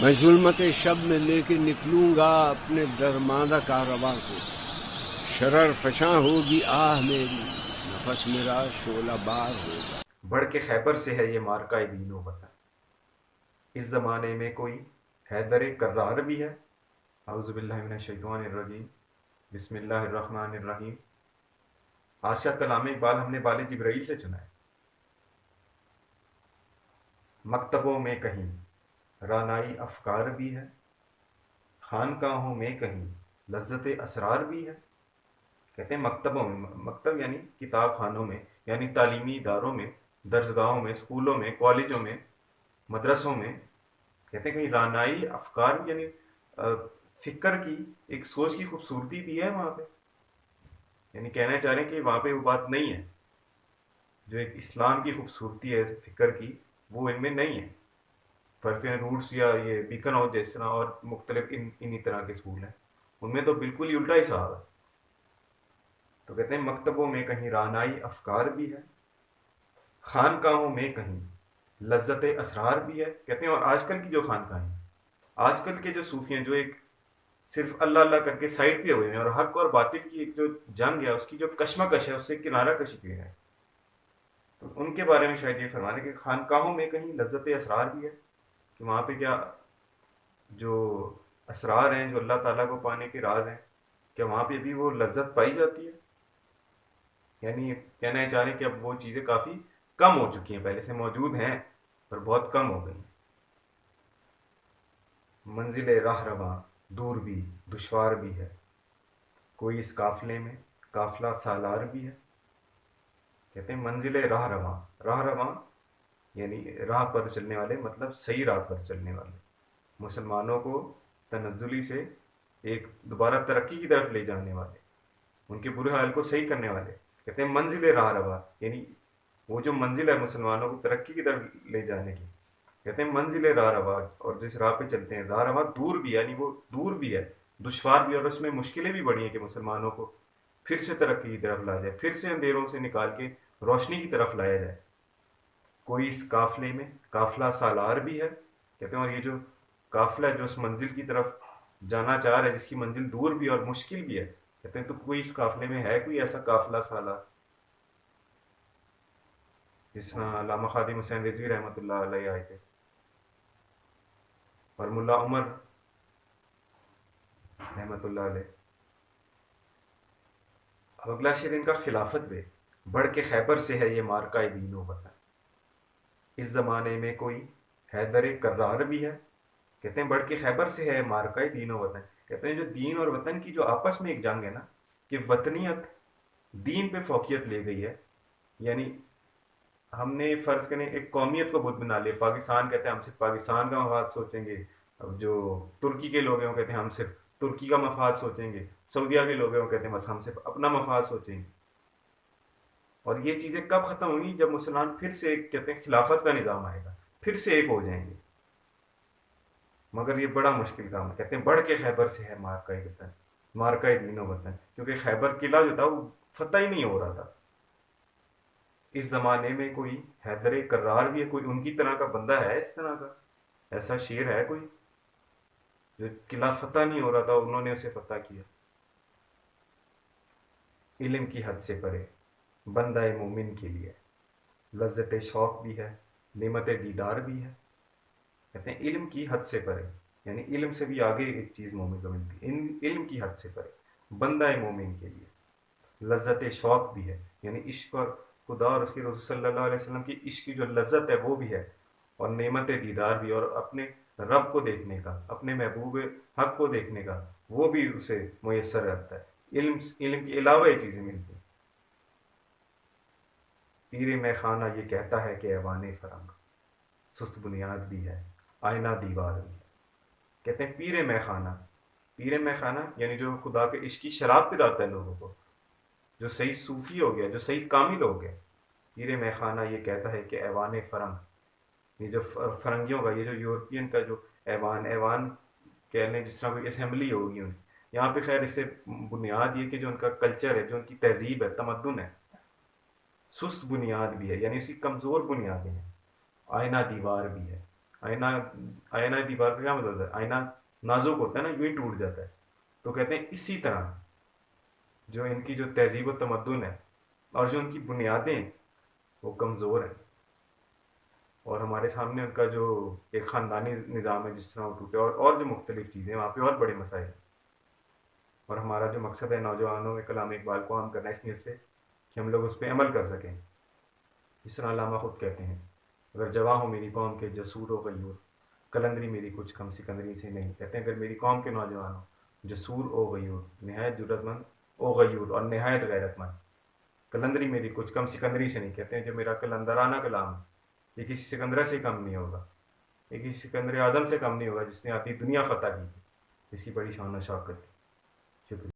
میں ظلمت شب میں لے کے نکلوں گا اپنے درماندہ کارواں کو، شرر فشاں ہوگی آہ میری، نفس میرا شعلہ بار ہوگا۔ بڑھ کے خیبر سے ہے یہ مارکہ دین و وطن، اس زمانے میں کوئی حیدر کرار بھی ہے۔ اعوذ باللہ من الشیطان الرجیم، بسم اللہ الرحمن الرحیم۔ آج کا کلام اقبال ہم نے بال جبرائیل سے چنا ہے۔ مکتبوں میں کہیں رانائی افکار بھی ہے، خانقاہوں میں کہیں لذت اسرار بھی ہے۔ کہتے ہیں مکتبوں میں، مکتب یعنی کتاب خانوں میں، یعنی تعلیمی اداروں میں، درسگاہوں میں، اسکولوں میں، کالجوں میں، مدرسوں میں، کہتے ہیں کہیں رانائی افکار یعنی فکر کی، ایک سوچ کی خوبصورتی بھی ہے وہاں پہ۔ یعنی کہنا چاہ رہے ہیں کہ وہاں پہ وہ بات نہیں ہے، جو ایک اسلام کی خوبصورتی ہے فکر کی، وہ ان میں نہیں ہے۔ فرض کریں روٹس یا یہ بیکن ہاؤس جس طرح اور مختلف انہی طرح کے اسکول ہیں، ان میں تو بالکل ہی الٹا حساب ہے۔ تو کہتے ہیں مکتبوں میں کہیں رانائی افکار بھی ہے، خانقاہوں میں کہیں لذت اسرار بھی ہے۔ کہتے ہیں اور آج کل کی جو خانقاہیں، آج کل کے جو صوفی ہیں جو ایک صرف اللہ اللہ کر کے سائڈ پہ ہوئے ہیں، اور حق اور باطل کی ایک جو جنگ ہے، اس کی جو کشمکش ہے، اس سے کنارہ کشی پہ ہے، تو ان کے بارے میں شاید یہ فرمانے کہ خانقاہوں میں کہیں لذت اسرار بھی ہے، کہ وہاں پہ کیا جو اسرار ہیں، جو اللہ تعالیٰ کو پانے کے راز ہیں، کیا وہاں پہ بھی وہ لذت پائی جاتی ہے؟ یعنی کہنا ہے چاہ رہے ہیں کہ اب وہ چیزیں کافی کم ہو چکی ہیں، پہلے سے موجود ہیں پر بہت کم ہو گئی ہیں۔ منزل راہ رواں دور بھی دشوار بھی ہے، کوئی اس قافلے میں قافلہ سالار بھی ہے۔ کہتے ہیں منزل راہ رواں، راہ رواں یعنی راہ پر چلنے والے، مطلب صحیح راہ پر چلنے والے، مسلمانوں کو تنزلی سے ایک دوبارہ ترقی کی طرف لے جانے والے، ان کے برے حال کو صحیح کرنے والے۔ کہتے ہیں منزل راہ رواں یعنی وہ جو منزل ہے مسلمانوں کو ترقی کی طرف لے جانے کی، کہتے ہیں منزل راہ رواں، اور جس راہ پہ چلتے ہیں راہ رواں دور بھی، یعنی وہ دور بھی ہے، دشوار بھی، اور اس میں مشکلیں بھی بڑی ہیں کہ مسلمانوں کو پھر سے ترقی کی طرف لایا جائے، پھر سے اندھیروں سے نکال کے روشنی کی طرف لایا جائے۔ کوئی اس قافلے میں قافلہ سالار بھی ہے۔ کہتے ہیں اور یہ جو قافلہ جو اس منزل کی طرف جانا چاہ رہا ہے، جس کی منزل دور بھی اور مشکل بھی ہے، کہتے ہیں تو کوئی اس قافلے میں ہے کوئی ایسا قافلہ سالار، جس طرح علامہ خادم حسین رضوی رحمۃ اللہ علیہ آئے تھے، اور ملا عمر رحمۃ اللہ علیہ۔ اب اگلا شعر ان کا خلافت پہ، بڑھ کے خیبر سے ہے یہ مارکہ دین و وطن، اس زمانے میں کوئی حیدر کرار بھی ہے۔ کہتے ہیں بڑھ کے خیبر سے ہے مارکہ دین و وطن۔ کہتے ہیں جو دین اور وطن کی جو آپس میں ایک جنگ ہے نا، کہ وطنیت دین پہ فوقیت لے گئی ہے، یعنی ہم نے فرض کریں ایک قومیت کو بت بنا لیا، پاکستان کہتے ہیں ہم صرف پاکستان کا مفاد سوچیں گے، اب جو ترکی کے لوگ ہیں وہ کہتے ہیں ہم صرف ترکی کا مفاد سوچیں گے، سعودیہ کے لوگ ہیں وہ کہتے ہیں بس ہم صرف اپنا مفاد سوچیں گے۔ اور یہ چیزیں کب ختم ہوں گی؟ جب مسلمان پھر سے ایک کہتے ہیں خلافت کا نظام آئے گا، پھر سے ایک ہو جائیں گے، مگر یہ بڑا مشکل کام ہے۔ کہتے ہیں بڑھ کے خیبر سے ہے مارکہ وطن، مارکہ دین و وطن، کیونکہ خیبر قلعہ جو تھا وہ فتح ہی نہیں ہو رہا تھا۔ اس زمانے میں کوئی حیدر کرار بھی ہے، کوئی ان کی طرح کا بندہ ہے، اس طرح کا ایسا شیر ہے کوئی جو قلعہ فتح نہیں ہو رہا تھا انہوں نے اسے فتح کیا۔ علم کی حد سے پرے بندہ مومن کے لیے لذت شوق بھی ہے، نعمت دیدار بھی ہے۔ کہتے ہیں علم کی حد سے پرے، یعنی علم سے بھی آگے ایک چیز مومن کو ملتی ہے، علم کی حد سے پرے بندہ مومن کے لیے لذت شوق بھی ہے، یعنی عشق اور خدا اور اس کے رسول صلی اللہ علیہ وسلم کی عشق کی جو لذت ہے وہ بھی ہے، اور نعمت دیدار بھی، اور اپنے رب کو دیکھنے کا، اپنے محبوب حق کو دیکھنے کا وہ بھی اسے میسر رہتا ہے۔ علم کے علاوہ یہ چیزیں ملتی ہیں۔ پیر میں خانہ یہ کہتا ہے کہ ایوان فرنگ، سست بنیاد بھی ہے آئینہ دیوار بھی ہے۔ کہتے ہیں پیر میں خانہ، پیر میں خانہ یعنی جو خدا کے عشق کی شراب پلاتا ہے لوگوں کو، جو صحیح صوفی ہو گیا، جو صحیح کامل ہو گیا۔ پیر میں خانہ یہ کہتا ہے کہ ایوان فرنگ، یہ جو فرنگیوں کا، یہ جو یورپین کا جو ایوان کہہ لیں، جس طرح کوئی اسمبلی ہوگی ان کی، یہاں پہ خیر اس سے بنیاد یہ کہ جو ان کا کلچر ہے، جو ان کی تہذیب ہے، تمدن ہے، سست بنیاد بھی ہے، یعنی اس کی کمزور بنیادیں ہیں، آئینہ دیوار بھی ہے۔ آئینہ آئینہ دیوار کا کیا مطلب ہے؟ آئینہ نازک ہوتا ہے نا، یوں ہی ٹوٹ جاتا ہے. تو کہتے ہیں اسی طرح جو ان کی جو تہذیب و تمدن ہے اور جو ان کی بنیادیں ہیں وہ کمزور ہیں، اور ہمارے سامنے ان کا جو ایک خاندانی نظام ہے جس طرح وہ ٹوٹے، اور جو مختلف چیزیں وہاں پہ اور بڑے مسائل ہیں. اور ہمارا جو مقصد ہے نوجوانوں میں کلام اقبال کو عام کرنا، اس نیت سے کہ ہم لوگ اس پہ عمل کر سکیں. جس طرح علامہ خود کہتے ہیں، اگر جواں ہو میری قوم کے جسور و غیور، کلندری میری کچھ کم سکندری سے نہیں. کہتے ہیں اگر میری قوم کے نوجوان ہو جسور او غیور، نہایت جرت مند، او غیور اور نہایت غیرت مند، کلندری میری کچھ کم سکندری سے نہیں. کہتے ہیں جو میرا کلندرانہ کلام ہے یہ کسی سکندرہ سے کم نہیں ہوگا، یہ کسی سکندر اعظم سے کم نہیں ہوگا جس نے آتی دنیا فتح کی تھی، اس کی بڑی شان و شوکت تھی. شکریہ.